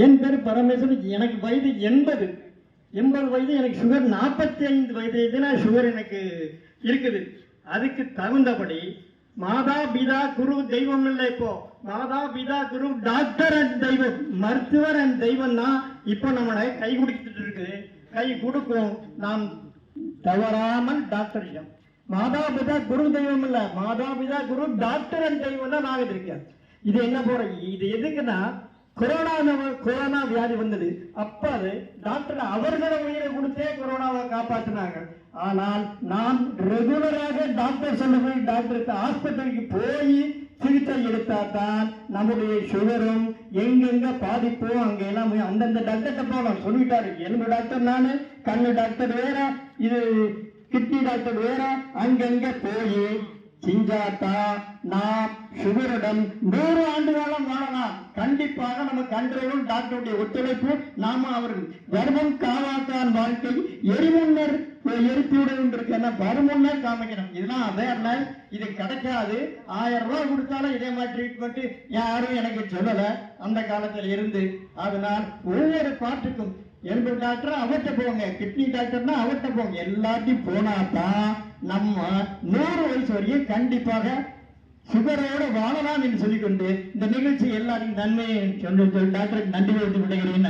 என் பேர் பரமேஸ்வரன். எனக்கு வயது 80. 80 வயது. எனக்கு சுகர் 45 வயது சுகர் எனக்கு இருக்குது. அதுக்கு தகுந்தபடி மாதா பிதா குரு தெய்வம் இல்லை. இப்போ மாதா பிதா குரு டாக்டர் அண்ட் தெய்வம், மருத்துவர் அண்ட் தெய்வம்னா இப்போ நம்மளை கை கொடுத்துட்டு இருக்கு. கை கொடுக்கும். நாம் தவறாமல் டாக்டரிடம் மாதா பிதா குரு தெய்வம் இல்லை, மாதா பிதா குரு டாக்டர் அண்ட் தெய்வம் தான் நாங்கள் இருக்கேன். இது என்ன போற, இது எதுக்குன்னா கொரோனா வியாதி வந்தது. அப்ப அது டாக்டர் அவர்களை உயிரை கொடுத்தே கொரோனாவை காப்பாற்றினாங்க. ஆனால் நாம் ரெகுலராக டாக்டர் சொல்லுங்க, டாக்டருக்கு ஆஸ்பத்திரிக்கு போய் சிகிச்சை எடுத்தா தான் நம்முடைய சுகரும் எங்கெங்க பாதிப்போ அங்க எல்லாம் அந்தந்த டாக்டர்கிட்ட போகலாம் சொல்லிட்டாரு. எலும்பு டாக்டர் நானு, கண்ணு டாக்டர் வேற, இது கிட்னி டாக்டர் வேற, அங்கங்க போய் செஞ்சாத்தா நாம் சுகருடன் 100 ஆண்டு காலம் வாழலாம். கண்டிப்பாக நம்ம கண்ட்ரோலும் டாக்டருடைய ஒத்துழைப்பு, நாம அவர்கள் வருமுன் காவாத்தான் வாழ்க்கை எரிமுன்னர் எரித்துவிடும் இருக்கு. வருமுன்னர் காமிக்கணும். இதெல்லாம் அவேர்னஸ். இது கிடைக்காது. 1000 ரூபாய் கொடுத்தாலும் இதே மாதிரி ட்ரீட்மெண்ட் யாரும் எனக்கு சொல்லல அந்த காலத்தில் இருந்து. அதனால் ஒவ்வொரு பாட்டுக்கும் எலும்பு டாக்டர் அவர்கிட்ட போங்க, கிட்னி டாக்டர்னா அவர்கிட்ட போங்க. எல்லாத்தையும் போனாதான் நம்ம 100 வயசு வரையும் கண்டிப்பாக சுகரோட வாழலாம் என்று சொல்லிக்கொண்டு இந்த நிகழ்ச்சி எல்லாருக்கும் நன்மையை டாக்டருக்கு நன்றி விடுகிறேன்.